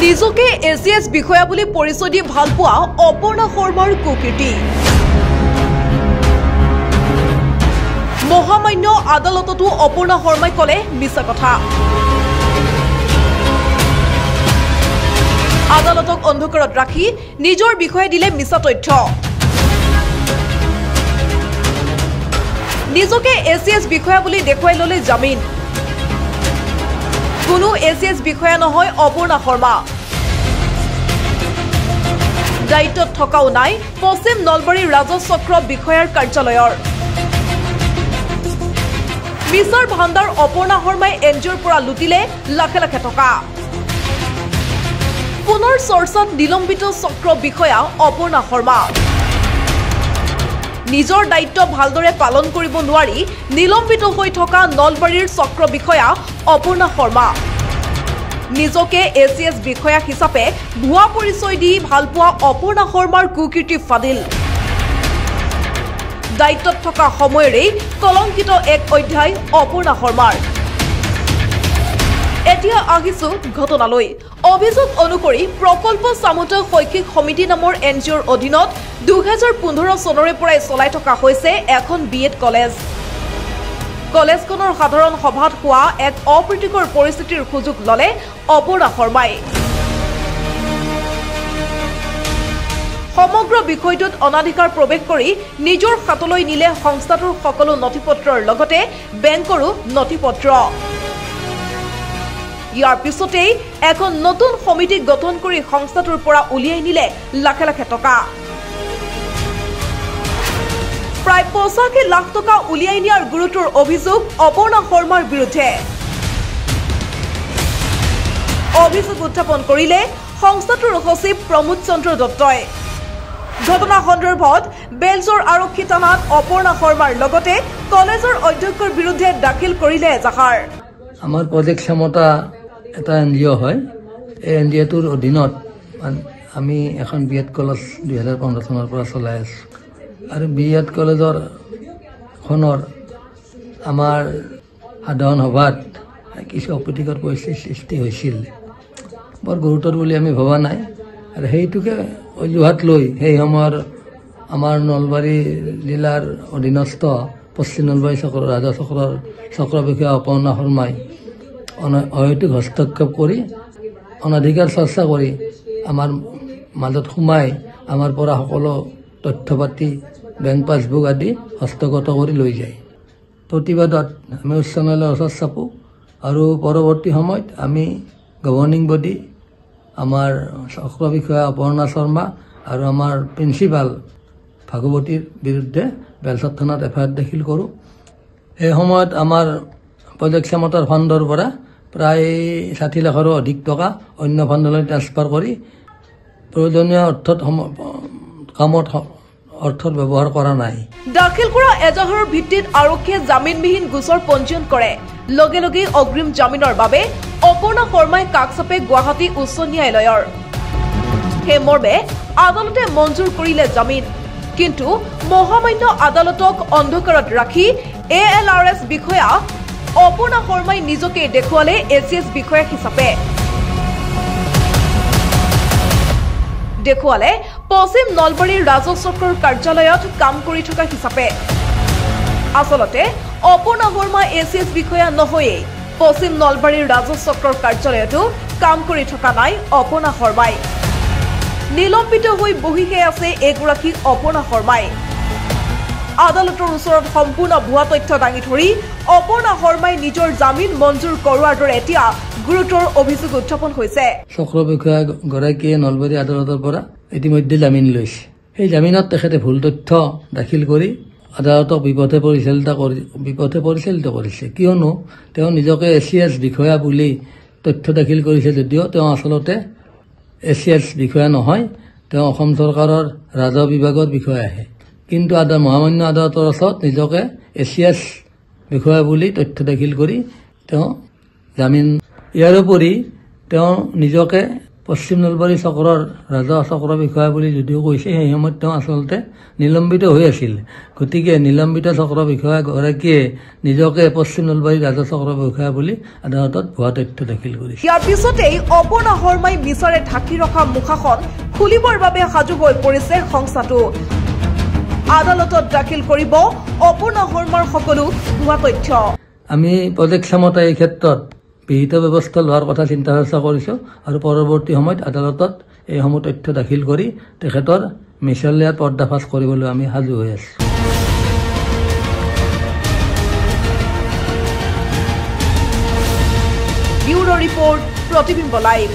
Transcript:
নিজকে এছিএছ বিষয়া বুলি পৰিচয় দি ভাল পোৱা অপৰ্ণা শৰ্মাৰ কুকীৰ্তি মহামান্য আদালততো অপৰ্ণা শৰ্মাই কলে মিছা কথা আদালতক অন্ধকাৰত ৰাখি নিজৰ বিষয়ে দিলে মিছা তথ্য নিজকে এছিএছ বিষয়া বুলি দেখুৱাই ললে জামিন কোনো এছিএছ বিষয়া নহয় অপৰ্ণা শৰ্মা দায়িত্বত থকাও নাই পশ্চিম নলবাৰী ৰাজচক্ৰ বিষয়াৰ কাৰ্যালয়ৰ মিছাৰ ভাণ্ডাৰ অপৰ্ণা শৰ্মাই এনজিঅ'ৰ পৰা লুটিলে লাখে লাখে টকা পুনৰ চৰ্চাত নিলম্বিত চক্ৰ বিষয়া অপৰ্ণা শৰ্মা নিজৰ দায়িত্ব ভালদৰে পালন কৰিব নোৱাৰি নিলম্বিত হৈ থকা নলবাৰীৰ চক্ৰ বিষয়া অপৰ্ণা শৰ্মা নিজকে এছিএছ বিষয়া হিচাপে ভুৱা পৰিচয় দি ভাল পোৱা অপৰ্ণা শৰ্মাৰ কুকীৰ্তি ফাদিল দায়িত্বত থকা সময়ৰেই কলংকিত এক অধ্যায় অপৰ্ণা শৰ্মাৰ এতিয়া আহিছো ঘটনালৈ অভিযোগ অনুসৰি প্ৰকল্প চামুত শৈক্ষিক সমিতি নামৰ এনজিঅ'ৰ অধীনত 2015 চনৰে পৰাই চলাই থকা হৈছে এখন বিএড কলেজ কলেজখনৰ সাধাৰণ সভাত হোৱা এক অপ্ৰীতিকৰ পৰিস্থিতিৰ সুযোগ ললে অপৰ্ণা শৰ্মাই সমগ্ৰ বিষয়টোত অনাধিকাৰ প্ৰৱেশ কৰি নিজৰ হাতলৈ নিলে সংস্থাটোৰ সকলো নথিপত্ৰৰ লগতে বেংকৰো নথিপত্ৰ ইয়াৰ পিছতেই এখন নতুন সমিতি গঠন কৰি সংস্থাটোৰ পৰা উলিয়াই নিলে লাখ লাখ টকা প্ৰায় 85 লাখ টকা উলিয়াই নিয়াৰ গুৰুতৰ অভিযোগ অপৰ্ণা শৰ্মাৰ বিৰুদ্ধে অভিযোগ উত্থাপন কৰিলে সংস্থাটোৰ সচিব প্ৰমোদ চন্দ্ৰ দত্তই ঘটনা সন্দৰ্ভত বেলজৰ আৰক্ষী থানাত অপৰ্ণা শৰ্মাৰ লগতে কলেজৰ অধ্যক্ষৰ বিৰুদ্ধে দাখিল কৰিলে এজাহাৰ আমাৰ প্ৰজেক্ট ক্ষমতা এটা এনজিঅ' হয় এই এনজিঅ'টোৰ অধীনত আমি এখন বিএড কলেজ 2015 চনৰ পৰা চলাই আছোঁ আৰু বিএড কলেজৰ খনৰ আমাৰ সাধাৰণ সভাত কিছু অপ্ৰীতিকৰ পৰিস্থিতিৰ সৃষ্টি হৈছিল বৰ গুৰুতৰ বুলি আমি ভবা নাই আৰু সেইটোকে অজুহাত লৈ সেই সময়ৰ আমাৰ নলবাৰী জিলাৰ অধীনস্থ পশ্চিম নলবাৰী ৰাজচক্ৰৰ চক্ৰ বিষয়া অপৰ্ণা শৰ্মাই অহৈতুক হস্তক্ষেপ কৰি অনাধিকাৰ চৰ্চা কৰি আমাৰ মাজত সোমাই আমাৰ পৰা সকলো তথ্য পাতি বেংক পাছবুক আদি হস্তগত কৰি লৈ যায় প্ৰতিবাদত আমি উচ্চ ন্যায়ালয়ৰ ওচৰত চাপো আৰু পৰৱৰ্তী সময়ত আমি গভৰ্ণিং বডি আমাৰ চক্ৰ বিষয়া অপৰ্ণা শৰ্মা আৰু আমাৰ প্ৰিন্সিপাল ভাগৱতীৰ বিৰুদ্ধে বেলচৰ থানাত এফআইআৰ দাখিল কৰোঁ এই সময়ত আমাৰ প্ৰজেক্ট ক্ষমতাৰ ফাণ্ডৰ পৰা প্ৰায় 60 লাখৰো অধিক টকা অন্য ফাণ্ডলৈ ট্ৰান্সফাৰ কৰি প্ৰয়োজনীয় কামত অৰ্থৰ ব্যৱহাৰ কৰা নাই দাখিল কৰা এজাহাৰৰ ভিত্তিত আৰক্ষীয়ে জামিনবিহীন গোচৰ পঞ্জীয়ন কৰে লগে লগে অগ্ৰিম জামিনৰ বাবে অপৰ্ণা শৰ্মাই কাকচাপে গুৱাহাটী উচ্চ ন্যায়ালয়ৰ সেই মৰ্মে আদালতে মঞ্জুৰ কৰিলে জামিন কিন্তু মহামান্য আদালতক অন্ধকাৰত ৰাখি ALRS বিষয়া অপৰ্ণা শৰ্মাই নিজকে দেখুৱালে এছিএছ বিষয়া হিচাপে দেখুৱালে পশ্চিম নলবাৰীৰ ৰাজচক্ৰৰ কাৰ্যালয়ত কাম কৰি থকা হিচাপে আচলতে অপৰ্ণা শৰ্মা এছিএছ বিষয়া নহয়েই পশ্চিম নলবাৰীৰ ৰাজচক্ৰৰ কাৰ্যালয়তো কাম কৰি থকা নাই অপৰ্ণা শৰ্মাই নিলম্বিত হৈ বহিহে আছে এগৰাকী অপৰ্ণা শৰ্মাই আদালতৰ ওচৰত সম্পূৰ্ণ ভুৱা তথ্য দাঙি ধৰি অপৰ্ণা শৰ্মাই নিজৰ জামিন মঞ্জুৰ কৰোৱাৰ দৰে এতিয়া গুৰুতৰ অভিযোগ উত্থাপন হৈছে চক্ৰ বিষয়া গৰাকীয়ে নলবাৰী আদালতৰ পৰা ইতিমধ্যে জামিন লৈছে এই জামিনত তেখেতে ভুল তথ্য দাখিল কৰি আদালতক বিপথে পৰিচালিত কৰিছে কিয়নো তেওঁ নিজকে এছিএছ বিষয়া বুলি তথ্য দাখিল কৰিছে যদিও তেওঁ আচলতে এছিএছ বিষয়া নহয় তেওঁ অসম চৰকাৰৰ ৰাজহ বিভাগৰ বিষয়াহে কিন্তু মহামান্য আদালতৰ ওচৰত নিজকে এছিএছ বিষয়া বুলি তথ্য দাখিল কৰি তেওঁ জামিন ইয়াৰ উপৰি তেওঁ নিজকে পশ্চিম নলবাৰী চক্ৰৰ ৰাজহ চক্ৰ বিষয়া বুলি যদিও কৈছে, সেই সময়ত তেওঁ আচলতে নিলম্বিত হৈ আছিল। গতিকে নিলম্বিত চক্ৰ বিষয়াগৰাকীয়ে নিজকে পশ্চিম নলবাৰী ৰাজহ চক্ৰ বিষয়া বুলি আদালতত ভুৱা তথ্য দাখিল কৰিছে। ইয়াৰ পিছতেই অপৰ্ণা শৰ্মাই বিচাৰে ঢাকি ৰখা মুখাখন খুলিবৰ বাবে সাজু হৈ পৰিছে সংস্থাটো। আদালতত দাখিল কৰিব অপৰ্ণা শৰ্মাৰ সকলো ভুৱা তথ্য। আমি প্ৰজেক্ট ক্ষমতা এই ক্ষেত্ৰত বিহিত ব্যৱস্থা লোৱাৰ কথা চিন্তা চৰ্চা কৰিছোঁ আৰু পৰৱৰ্তী সময়ত আদালতত এইসমূহ তথ্য দাখিল কৰি তেখেতৰ মিছলীয়াৰ পৰ্দাফাছ কৰিবলৈ আমি সাজু হৈ আছোঁ। ব্যুৰো ৰিপৰ্ট, প্ৰতিবিম্ব লাইভ।